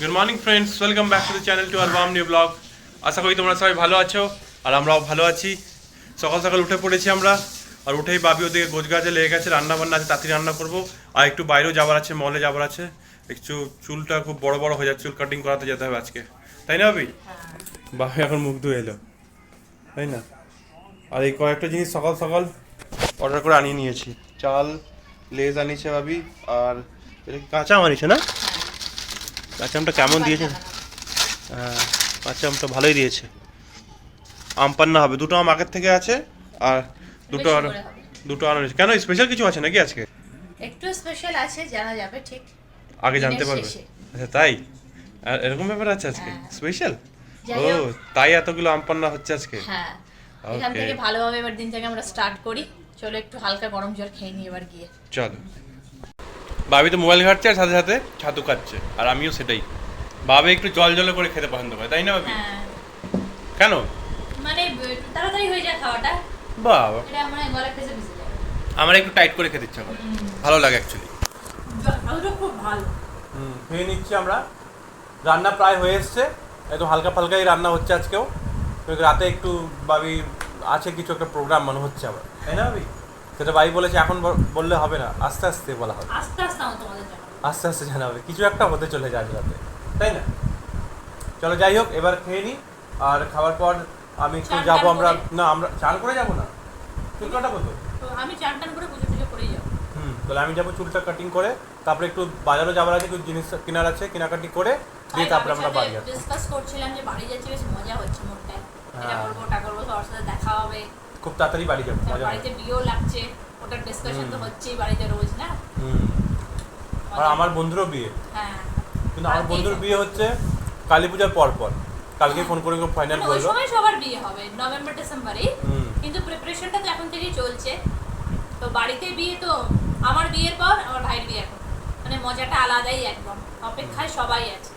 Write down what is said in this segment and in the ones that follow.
Good morning friends, welcome back to the channel to আর ওয়াম new blog. আশা করি তোমরা সবাই ভালো আছো আর আমরাও ভালো আছি। সকাল সকাল উঠে পড়েছি আমরা, আর উঠেই ভাবি ওদিকে গোছগাছে লেগে গেছে, রান্না বান্না আছে, তাড়াতাড়ি রান্না করবো। আর একটু বাইরেও যাবার আছে, মলে যাবার আছে। একটু চুলটা খুব বড় বড় হয়ে যাচ্ছে, চুল কাটিং করাতে যেতে হবে আজকে, তাই না ভাবি? ভাবি এখন মুখ ধুয়ে এলো, তাই না? আর এই কয়েকটা জিনিস সকাল সকাল অর্ডার করে আনিয়ে নিয়েছি। চাল, লেজ আনিয়েছে ভাবি, আর এটা কাঁচা আম আনিয়েছে না? কাঁচা আমটা কেমন দিয়েছে? হ্যাঁ, কাঁচা আমটা ভালোই দিয়েছে। আম পান্না হবে, দুটো আম আগের থেকে আছে, আর দুটো আর আনিয়েছে। কেন স্পেশাল কিছু আছে নাকি আজকে? একটু স্পেশাল আছে, জানা যাবে ঠিক আগে জানতে পারবে। আচ্ছা তাই, আর এরকম ব্যাপার আছে আজকে স্পেশাল? ও তাই এতগুলো আম পান্না হচ্ছে আজকে। হ্যাঁ, এখান থেকে ভালোভাবে এবার দিন থেকে আমরা স্টার্ট করি। চলো একটু হালকা গরম জল খেয়ে নিই এবার গিয়ে। চলো। ভাবি তো মোবাইল ঘাটছে আর সাথে সাথে ছাতু খাচ্ছে, আর আমিও সেটাই। ভাবে একটু জল জল করে খেতে পছন্দ করে, তাই না ভাবি? হ্যাঁ, কেন? মানে তাড়াতাড়ি হয়ে যায় খাওয়াটা। বাবা, এটা মানে গলা ফেসে ভিজে যায়। আমার একটু টাইট করে খেতে ইচ্ছা করে, ভালো লাগে অ্যাকচুয়ালি। জলটা খুব ভালো। খেয়ে নিচ্ছি আমরা। রান্না প্রায় হয়ে এসছে, একদম হালকা ফালকাই রান্না হচ্ছে আজকেও। রাতে একটু ভাবি আছে কিছু একটা প্রোগ্রাম মনে হচ্ছে আবার, তাই না ভাবি? সেটা ভাই বলেছে এখন বললে হবে না, আস্তে আস্তে বলা হবে। আস্তে আস্তে তোমাদের জানাবো, আস্তে আস্তে জানাবে, কিছু একটা হতে চলে যায় রাতে, তাই না? চলো যাই হোক, এবার খেয়ে নিই। আর খাওয়ার পর আমি একটু যাবো আমরা, না আমরা চান করে যাবো না, চুল কাটাবো তো। আমি চান টান করে পুজো টুজো করেই যাবো। তাহলে আমি যাবো চুলটা কাটিং করে, তারপরে একটু বাজারও যাবার আছে, কিছু জিনিস কেনার আছে, কেনাকাটি করে দিয়ে তারপরে আমরা বাড়ি যাবো। ডিসকাস করছিলাম যে বাড়ি যাচ্ছি, বেশ মজা হচ্ছে মোটটায়। এটা করবো ওটা করবো, সবার সাথে দেখা হবে, খুব তাড়াতাড়ি বাড়ি যাবো, মজা হবে। বাড়িতে বিয়েও লাগছে, ওটার ডিসকাশন তো হচ্ছেই বাড়িতে রোজ, না? আর আমার বন্ধুরও বিয়ে। হ্যাঁ, কিন্তু আমার বন্ধুর বিয়ে হচ্ছে কালী পূজার পর পর। কালকে ফোন করে ফাইনাল ওই বললো সময় সবার বিয়ে হবে নভেম্বর ডিসেম্বরে, কিন্তু প্রিপারেশনটা তো এখন থেকেই চলছে। তো বাড়িতে বিয়ে তো আমার বিয়ের পর আমার ভাইয়ের বিয়ে, এখন মানে মজাটা আলাদাই একদম, অপেক্ষায় সবাই আছে।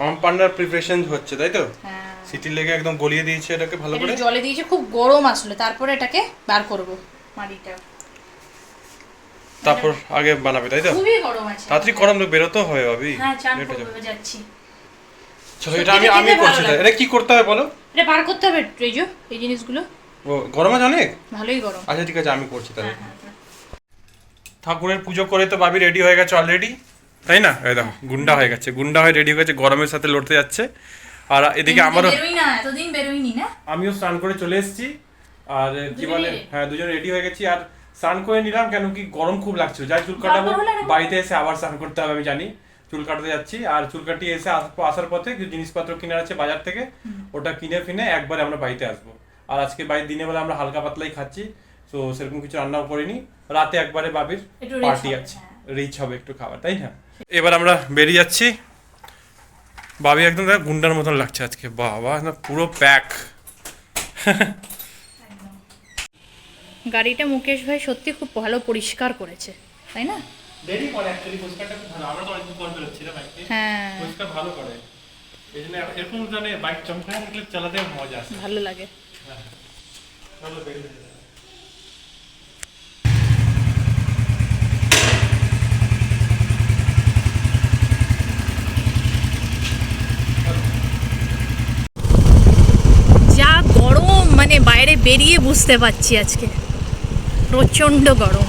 আম পান্নার প্রিপারেশন হচ্ছে, তাই তো? হ্যাঁ, সিটি লেগে একদম গলিয়ে দিয়েছে এটাকে ভালো করে, জলে দিয়েছে, খুব গরম আসলে, তারপরে এটাকে বার করব মাটিটা। তারপর আগে বানাবে, তাই তো? খুবই গরম আছে, তাড়াতাড়ি গরম তো বেরোতে হবে ভাবি। হ্যাঁ, চান করতে যাচ্ছি। চলো, এটা আমি করছি। এটা কি করতে হবে বলো? এটা বার করতে হবে এই জিনিসগুলো। ও গরম আছে অনেক, ভালোই গরম। আচ্ছা ঠিক আছে, আমি করছি তাহলে। হ্যাঁ। ঠাকুরের পুজো করে তো ভাবি রেডি হয়ে গেছে অলরেডি, তাই না? এই দেখো গুন্ডা হয়ে গেছে, গুন্ডা হয়ে রেডি হয়ে গেছে, গরমের সাথে লড়তে যাচ্ছে। আর এদিকে আমারও, বেরোই না, এতদিন বেরোইনি না। আমিও স্নান করে চলে এসেছি। আর কি বলে, হ্যাঁ দুজন রেডি হয়ে গেছি। আর স্নান করে নিলাম, কেন কি গরম খুব লাগছে, যাই চুল কাটাবো। বাড়িতে এসে আবার স্নান করতে হবে, আমি জানি। চুল কাটাতে যাচ্ছি, আর চুল কাটিয়ে এসে আসার পথে কিছু জিনিসপত্র কেনার আছে বাজার থেকে, ওটা কিনে ফিনে একবারে আমরা বাড়িতে আসবো। আর আজকে বাড়ির দিনের বেলা আমরা হালকা পাতলাই খাচ্ছি, তো সেরকম কিছু রান্নাও করিনি। রাতে একবারে বাবির পার্টি আছে, রিচ হবে একটু খাবার, তাই না? এবার আমরা বেরিয়ে যাচ্ছি। বাবি একদম গুন্ডার মতন লাগছে আজকে, বাবা পুরো প্যাক। গাড়িটা মুকেশ ভাই সত্যি খুব ভালো পরিষ্কার করেছে, তাই না? দেরি করে অ্যাকচুয়ালি, পরিষ্কারটা খুব ভালো। আমরা তো অনেকদিন পর বেরোচ্ছি না বাইকে, হ্যাঁ, পরিষ্কার ভালো করে। এই জন্য এরকম জানে বাইক চমকায় থাকলে চালাতে মজা আসে, ভালো লাগে। চলো বেরিয়ে যাই। যা গরম, মানে বাইরে বেরিয়ে বুঝতে পারছি আজকে প্রচন্ড গরম।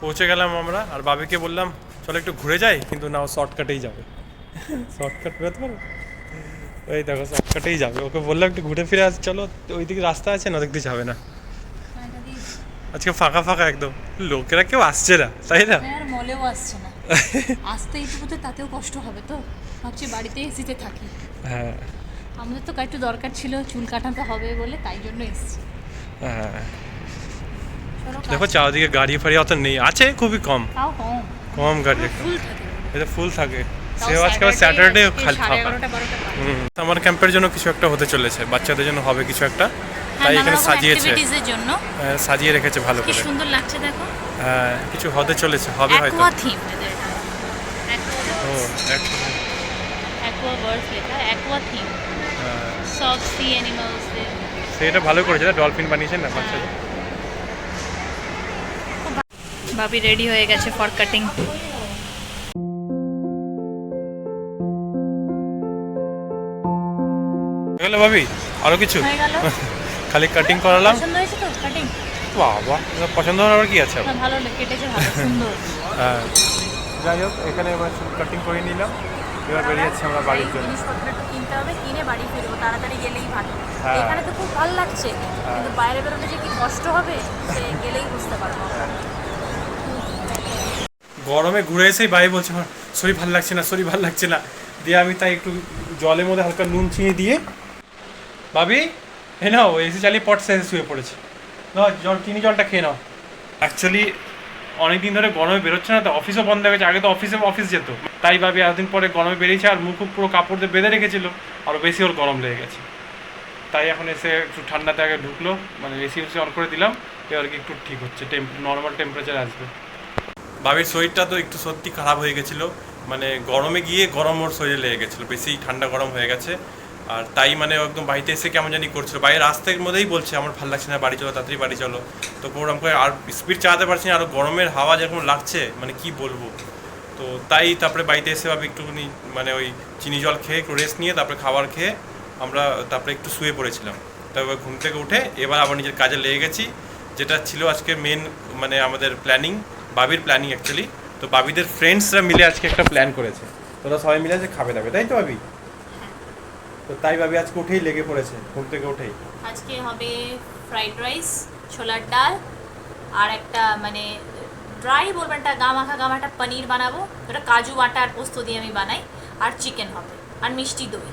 পৌঁছে গেলাম আমরা, আর বাবিকে বললাম চলো একটু ঘুরে যাই, কিন্তু না, ও শর্টকাটেই যাবে। শর্টকাট বেরোতে পারো, ওই দেখো শর্টকাটেই যাবে। ওকে বললাম একটু ঘুরে ফিরে আস, চলো ওইদিকে রাস্তা আছে না, ওদিক দিয়ে যাবে না। আজকে ফাঁকা ফাঁকা একদম, লোকেরা কেউ আসছে না, তাই না? আর মলেও আসছে না, আসতে এইটুকুতে তাতেও কষ্ট হবে, তো ভাবছি বাড়িতে এসিতে থাকি। হ্যাঁ, আমাদের তো একটু দরকার ছিল, চুল কাটাতে হবে বলে, তাই জন্য এসেছি। হ্যাঁ দেখো চারদিকে গাড়ি ফাড়ি অত নেই, আছে খুবই কম, তাও কম কম গাড়ি, ফুল থাকে, এটা ফুল থাকে। সেও আজকে স্যাটারডে খালি ফাঁকা। আমার ক্যাম্পের জন্য কিছু একটা হতে চলেছে, বাচ্চাদের জন্য হবে কিছু একটা, তাই এখানে সাজিয়েছে, সাজিয়ে রেখেছে ভালো করে, সুন্দর লাগছে দেখো। হ্যাঁ কিছু হতে চলেছে, হবে হয়তো। অ্যাকোয়া থিম এদের, ও অ্যাকোয়া বার্ডস লেখা, অ্যাকোয়া থিম, সব সি অ্যানিমালস। সেটা ভালো করেছে, ডলফিন বানিয়েছেন না বাচ্চাদের। ভাবি রেডি হয়ে গেছে ফর কাটিং। হয়ে গেল ভাবি, আরো কিছু? হয়ে গেল। খালি কাটিং করালাম। পছন্দ হয়েছে তো কাটিং? বাবা, পছন্দ হওয়ার আবার কি আছে? না, ভালো কেটেছে, ভালো সুন্দর। হ্যাঁ, যাই হোক, এখানে এবার কাটিং করে নিলাম। এবার বেরিয়ে যাচ্ছি আমরা বাড়ির জন্য। জিনিসপত্র একটু কিনতে হবে, কিনে বাড়ি ফিরবো, তাড়াতাড়ি গেলেই ভালো। হ্যাঁ। এখানে তো খুব ভালো লাগছে, কিন্তু বাইরে বেরোলে যে কি কষ্ট হবে সে গেলেই বুঝতে পারবো। গরমে ঘুরে এসেই ভাই বলছে আমার শরীর ভালো লাগছে না, শরীর ভালো লাগছে না। দিয়ে আমি তাই একটু জলের মধ্যে হালকা নুন চিনি দিয়ে, ভাবি এ নাও, এসি চালিয়ে পট সাইজে শুয়ে পড়েছে। নাও জল, চিনি জলটা খেয়ে নাও। অ্যাকচুয়ালি অনেকদিন ধরে গরমে বেরোচ্ছে না, তো অফিসও বন্ধ হয়ে গেছে। আগে তো অফিস যেত, তাই ভাবি এতদিন পরে গরমে বেরিয়েছে, আর মুখ পুরো কাপড় দিয়ে বেঁধে রেখেছিল, আরও বেশি ওর গরম লেগে গেছে। তাই এখন এসে একটু ঠান্ডাতে আগে ঢুকলো, মানে এসি অন করে দিলাম, এবার কি একটু ঠিক হচ্ছে, নর্মাল টেম্পারেচার আসবে। ভাবির শরীরটা তো একটু সত্যি খারাপ হয়ে গেছিলো, মানে গরমে গিয়ে গরম ওর শরীরে লেগে গেছিলো, বেশি ঠান্ডা গরম হয়ে গেছে। আর তাই মানে একদম বাড়িতে এসে কেমন জানি করছিল, বাইরে রাস্তার মধ্যেই বলছে আমার ভালো লাগছে না, বাড়ি চলো, তাড়াতাড়ি বাড়ি চলো। তো ওরকম করে আর স্পিড চালাতে পারছি না, আর গরমের হাওয়া যেরকম লাগছে, মানে কি বলবো। তো তাই তারপরে বাড়িতে এসে ভাবি একটুখানি মানে ওই চিনি জল খেয়ে একটু রেস্ট নিয়ে তারপরে খাবার খেয়ে আমরা তারপরে একটু শুয়ে পড়েছিলাম। তারপর ঘুম থেকে উঠে এবার আবার নিজের কাজে লেগে গেছি, যেটা ছিল আজকে মেন মানে আমাদের প্ল্যানিং, বাবির প্ল্যানিং অ্যাকচুয়ালি। তো বাবিদের ফ্রেন্ডসরা মিলে আজকে একটা প্ল্যান করেছে, তোরা সবাই মিলে আজকে খাবে দাবে, তাই তো ভাবি? তো তাই ভাবি আজকে উঠেই লেগে পড়েছে, ঘুম থেকে উঠেই। আজকে হবে ফ্রাইড রাইস, ছোলার ডাল, আর একটা মানে ড্রাই বলবেন, একটা গামাখা পনির বানাবো, ওটা কাজু বাটা আর পোস্ত দিয়ে আমি বানাই, আর চিকেন হবে, আর মিষ্টি দই।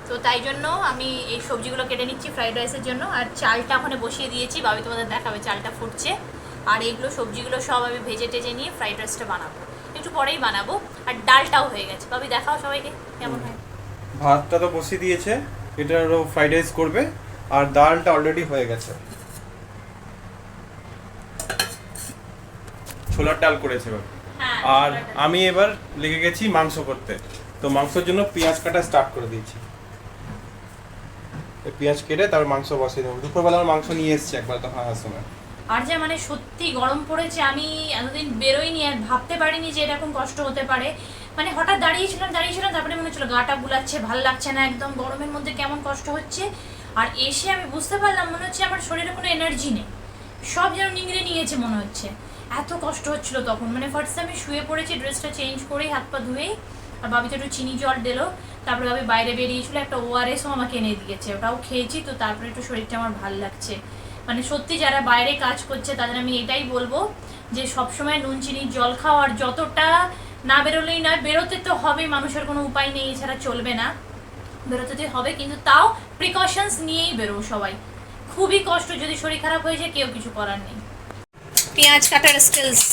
তো তাই জন্য আমি এই সবজিগুলো কেটে নিচ্ছি ফ্রাইড রাইসের জন্য, আর চালটা ওখানে বসিয়ে দিয়েছি, ভাবি তোমাদের দেখাবে, চালটা ফুটছে। আর এইগুলো সবজিগুলো সব আমি ভেজে টেজে নিয়ে ফ্রাইড রাইসটা বানাবো, একটু পরেই বানাবো। আর ডালটাও হয়ে গেছে, ভাবি দেখাও সবাইকে কেমন হয়। ভাতটা তো বসিয়ে দিয়েছে, এটারও ফ্রাইড রাইস করবে, আর ডালটা অলরেডি হয়ে গেছে, ছোলার ডাল করেছে এবার। হ্যাঁ, আর আমি এবার লেগে গেছি মাংস করতে। তো মাংসের জন্য পেঁয়াজ কাটা স্টার্ট করে দিয়েছি, পেঁয়াজ কেটে তারপর মাংস বসিয়ে দেবো। দুপুরবেলা আমার মাংস নিয়ে এসেছি একবার, তখন আসার সময়। আর যে মানে সত্যি গরম পড়েছে, আমি এতদিন বেরোইনি, আর ভাবতে পারিনি যে এরকম কষ্ট হতে পারে। মানে হঠাৎ দাঁড়িয়েছিলাম, তারপরে মনে হচ্ছিল গাটা বুলাচ্ছে, ভালো লাগছে না, একদম গরমের মধ্যে কেমন কষ্ট হচ্ছে। আর এসে আমি বুঝতে পারলাম মনে হচ্ছে আমার শরীরে কোনো এনার্জি নেই, সব যেন নিংড়ে নিয়েছে মনে হচ্ছে, এত কষ্ট হচ্ছিল তখন। মানে ফার্স্টে আমি শুয়ে পড়েছি, ড্রেসটা চেঞ্জ করেই, হাত পা ধুয়েই, আর বাবি তো একটু চিনি জল দিলো। তারপরে বাবি বাইরে বেরিয়েছিল, একটা ওআরএসও আমাকে এনে দিয়েছে, ওটাও খেয়েছি। তো তারপরে একটু শরীরটা আমার ভালো লাগছে। মানে সত্যি যারা বাইরে কাজ করছে তাদের আমি এটাই বলবো যে সবসময় নুন চিনির জল খাও, আর যতটা না বেরোলেই নয়, বেরোতে তো হবে, মানুষের কোনো উপায় নেই, এছাড়া চলবে না, বেরোতে তো হবে, কিন্তু তাও প্রিকশনস নিয়েই বেরো সবাই। খুবই কষ্ট, যদি শরীর খারাপ হয়ে যায় কেউ কিছু করার নেই। পেঁয়াজ কাটার স্কিলস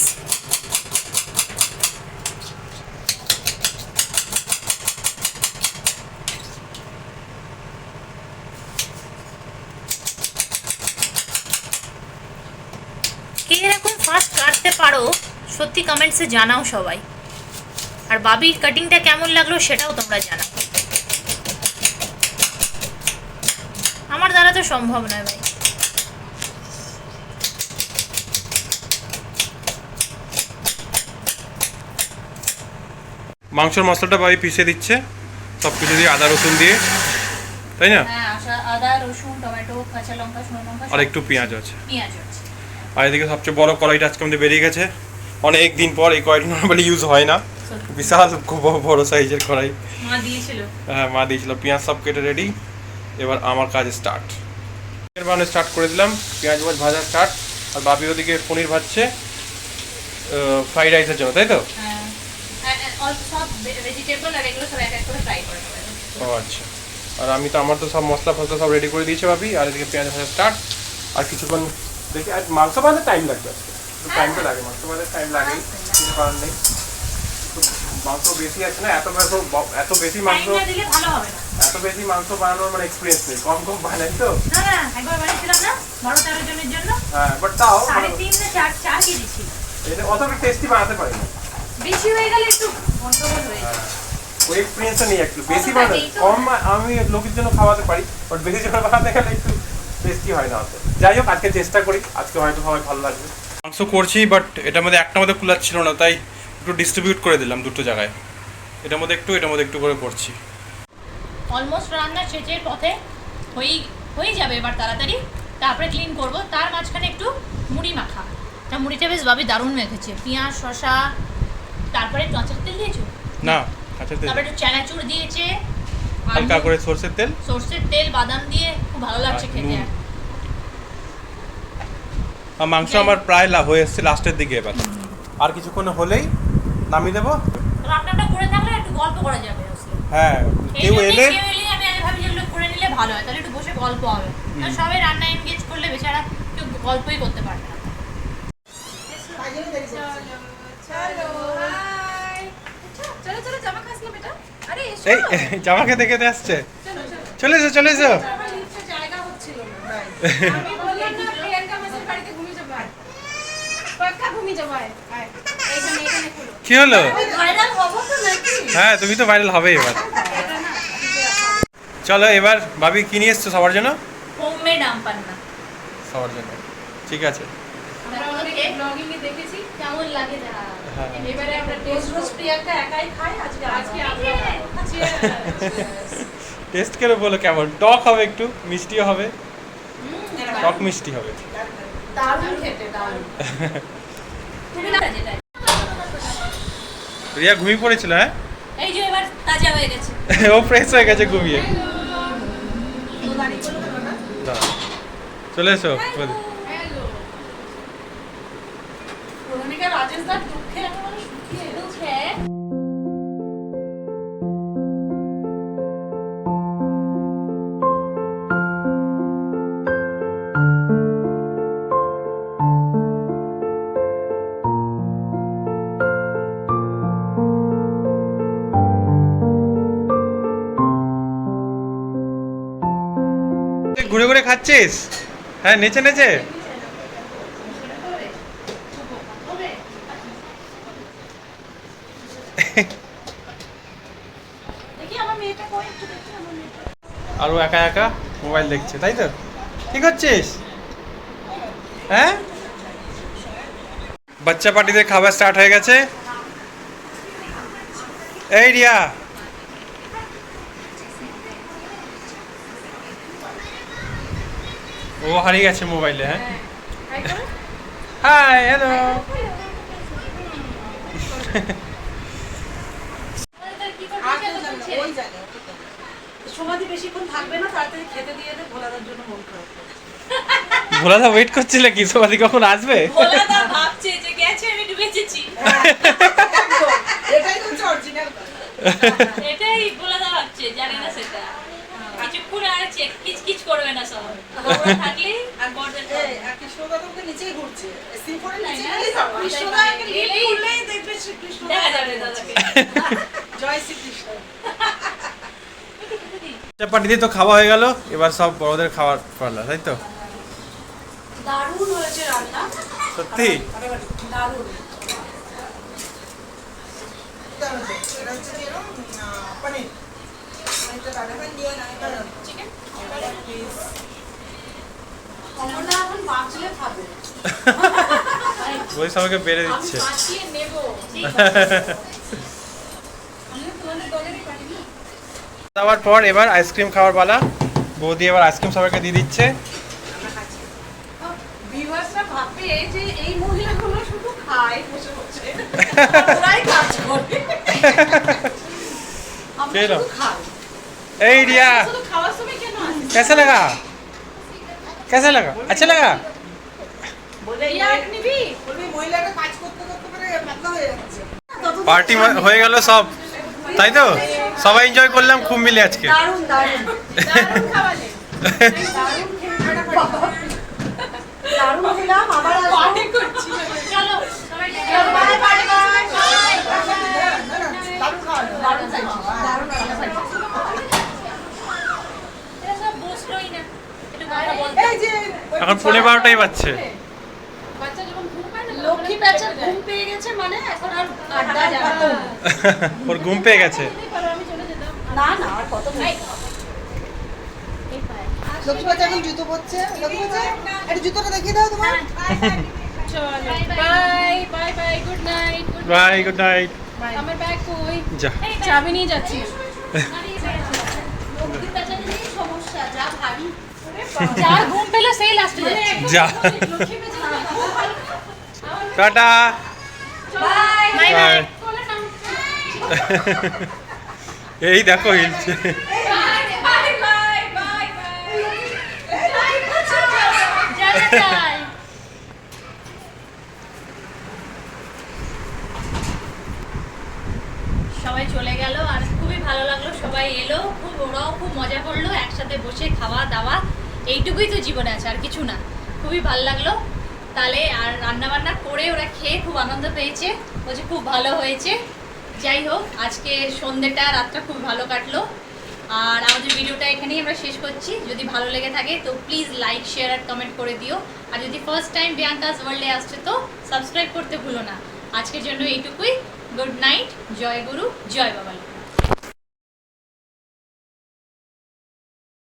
কে এরকম ফাস্ট কাটতে পারো সত্যি কমেন্টসে জানাও সবাই। আর বাবির কাটিংটা কেমন লাগলো সেটাও তোমরা জানাও, আমার দ্বারা তো সম্ভব নয় ভাই। মাংসের মশলাটা ভাই পিষে দিচ্ছে, সব কিছু দিয়ে, আদা রসুন দিয়ে, তাই না? হ্যাঁ, আদা রসুন টমেটো কাঁচা লঙ্কা শুকনো লঙ্কা আর একটু পেঁয়াজ আছে। পেঁয়াজ আছে। আর এদিকে সবচেয়ে বড় কড়াইটা আজকে আমাদের বেরিয়ে গেছে অনেক দিন পর। এই কড়াইটা নর্মালি ইউজ হয় না, বিশাল খুব বড় সাইজের কড়াই। মা দিয়েছিল। হ্যাঁ, মা দিয়েছিল। পেঁয়াজ সব কেটে রেডি, এবার আমার কাজ স্টার্ট। বানানো স্টার্ট করে দিলাম, পেঁয়াজ ভাজা স্টার্ট। আর বাপি ওদিকে পনির ভাজছে ফ্রাইড রাইসের জন্য, তাই তো? সব ভেজিটেবল আর এগুলো সব এক এক করে ফ্রাই করে নেবে। ও আচ্ছা। আর আমি তো আমার তো সব মশলা ফসলা সব রেডি করে দিয়েছে ভাবি। আর এদিকে পেঁয়াজ ভাজা স্টার্ট। আর কিছুক্ষণ দেখি, আর মাংস বানাতে টাইম লাগবে, টাইম তো লাগে, মাংস বানাতে টাইম লাগেই, কিছু কারণ নেই। মাংস বেশি আছে না, এত বেশি মাংস দিলে ভালো হবে না। এত বেশি মাংস বানানোর মানে এক্সপিরিয়েন্স নেই, কম বানাই তো। না, একবার বানিয়েছিলাম না বড় 13 জনের জন্য। হ্যাঁ, বাট তাও 3.5 না 4 কেজি ছিল। এটা অতটা টেস্টি বানাতে পারি না, বেশি হয়ে গেলে একটু গন্ডগোল হয়ে যায়। ওই এক্সপিরিয়েন্সটা নেই একটু বেশি বানাই কম আমি লোকের জন্য খাওয়াতে পারি বাট বেশি জন বানাতে গেলে একটু টেস্টি হয় না হতে। যাই হোক আজকে চেষ্টা করি, আজকে হয়তো সবাই ভালো লাগবে। মাংস করছি বাট এটার মধ্যে একটা মধ্যে কুলার ছিল না, তাই একটু ডিস্ট্রিবিউট করে দিলাম দুটো জায়গায়, এটার মধ্যে একটু করে করছি। অলমোস্ট রান্না শেষের পথে হয়ে যাবে এবার তাড়াতাড়ি, তারপরে ক্লিন করব। তার মাঝখানে একটু মুড়ি মাখা, তা মুড়িটা বেশ ভাবি দারুণ মেখেছে, পেঁয়াজ শসা, তারপরে একটু আচার তেল দিয়েছো না আচ্ছা তেল, তারপরে একটু চানাচুর দিয়েছে, হালকা করে সরষের তেল বাদাম দিয়ে, খুব ভালো লাগছে খেতে। আর মাংস আমার প্রায় হয়ে এসছে লাস্টের দিকে, এবার আর কিছুক্ষণ হলেই নামিয়ে দেবো। রান্নাটা করে থাকলে একটু গল্প করা যাবে। হ্যাঁ কেউ এলে আমি আগে ভাবি যেগুলো করে নিলে ভালো হয়, তাহলে একটু বসে গল্প হবে। সবাই রান্না এনগেজ করলে বেচারা কেউ গল্পই করতে পারবে না। এই জামা খেতে খেতে আসছে, চলে এসো কি হলো? হ্যাঁ তুমি তো ভাইরাল হবে এবার। চলো এবার ভাবি কি নিয়ে এসছো সবার জন্য? হোমমেড আম পান্না সবার জন্য, ঠিক আছে। দেখেছি কেমন লাগে না। হ্যাঁ। এবারে আমরা রোজ প্রিয়াঙ্কা একাই খাই, আজকে টেস্ট করে বলো কেমন। টক হবে, একটু মিষ্টিও হবে, টক মিষ্টি হবে। দারুণ খেতে, দারুণ। তুমি না যেটা রিয়া ঘুমিয়ে পড়েছিল, হ্যাঁ এই যে এবার তাজা হয়ে গেছে, ও ফ্রেশ হয়ে গেছে ঘুমিয়ে। দাঁড়াও, চলে এসো। ঘুরে ঘুরে খাচ্ছিস? হ্যাঁ নেচে নেচে। আরো একা একা মোবাইল দেখছে, তাই তো? কি করছিস? হ্যাঁ বাচ্চা পার্টিদের খাবার স্টার্ট হয়ে গেছে। এই রিয়া, ও হারিয়ে গেছে মোবাইলে। হ্যাঁ হাই হ্যালো। সমাধি বেশিক্ষণ থাকবে না, তাড়াতাড়ি খেতে দিয়ে দে, ভোলাদার জন্য মন খারাপ। ভোলাদা ওয়েট করছিলে কি সমাধি কখন আসবে? ভোলাদা ভাবছে যে গেছে আমি একটু বেঁচেছি। এটাই হচ্ছে অরিজিনাল। এটাই ভোলাদা ভাবছে, জানে না সেটা। কিছুক্ষণ আর কিচকিচ করবে না সব। আমরা থাকলেই আর বড়দের কৃষ্ণদা তো নিচেই ঘুরছে, সিফোরে তাই নিচে না? গেলেই যাবে। কৃষ্ণদাকে লিফট খুললেই দেখবে কৃষ্ণ দেখা যাবে দাদাকে। জয় শ্রীকৃষ্ণ। পার্টিতে তো খাওয়া হয়ে গেল, এবার সব বড়দের খাওয়ার পারলা, তাই তো? দারুণ হয়েছে রান্না, সত্যি দারুণ। এটা হচ্ছে যেরকম পনির, পনিরটা দাদাভাই দিয়ে না, এটা চিকেন। কমলা এখন বাঁচলে খাবে, ওই সবাইকে বেড়ে দিচ্ছে। বাঁচিয়ে নেবো। খাওয়ার পর এবার আইসক্রিম খাওয়ার পালা। বৌদি এবার আইসক্রিম সবাইকে দিয়ে দিচ্ছে। ভিউয়ার্সরা ভাববে যে এই মহিলাগুলো শুধু খায় বসে বসে, ওরাই কাজ করে। আমরা চলো। শুধু খাই। এই রিয়া, শুধু খাওয়ার সময় কেন আসি? कैसा लगा? कैसा लगा? अच्छा लगा? বলে ইয়ার নিবি, বলবি মহিলারা কাজ করতে করতে করে পাতলা হয়ে যাচ্ছে। পার্টি হয়ে গেল সব, তাই তো? সবাই এনজয় করলাম খুব মিলে আজকে। দারুণ দারুণ দারুণ খাওয়ালে, দারুণ খেয়ে দারুণ খেলাম। আবার পার্টি করছি, চলো সবাই বাই বাই বাই। দারুণ খাওয়ালো, দারুণ খাইছি, দারুণ খাইছি। এরা সব বসলোই না, একটু কথা বলতে। এই যে এখন 12:30 বাজছে। বাচ্চা যখন ঘুম পায় না, লক্ষ্মী বাচ্চা ঘুম পেয়ে গেছে মানে এখন আর আড্ডা যাবে না। ওর ঘুম পেয়ে গেছে। আমি না না আর কত লক্ষ্মী বাচ্চা এখন জুতো পরছে। লক্ষ্মী বাচ্চা একটু জুতোটা দেখিয়ে দাও তোমার। Bye bye bye good night bye, good night. আমার ব্যাগ কই যা। চাবি নিয়ে যাচ্ছি সমস্যা যা ভারী। যার ঘুম পেলো সেই লাস্টে যাচ্ছে যা। টাটা। Bye bye bye. এই দেখো হিলছে। সবাই চলে গেল আর খুবই ভালো লাগলো, সবাই এলো, ওরাও খুব মজা করলো, একসাথে বসে খাওয়া দাওয়া, এইটুকুই তো জীবনে আছে আর কিছু না। খুবই ভালো লাগলো। তাহলে আর রান্না বান্না করে ওরা খেয়ে খুব আনন্দ পেয়েছে, বলছে খুব ভালো হয়েছে। যাই হোক, আজকে সন্ধ্যেটা রাতটা খুব ভালো কাটলো। আর আমাদের ভিডিওটা এখানেই আমরা শেষ করছি। যদি ভালো লেগে থাকে তো প্লিজ লাইক শেয়ার আর কমেন্ট করে দিও। আর যদি ফার্স্ট টাইম বিয়াঙ্কাস ওয়ার্ল্ডে আসছে তো সাবস্ক্রাইব করতে ভুলো না। আজকের জন্য এইটুকুই। গুড নাইট, জয় গুরু, জয় বাবা।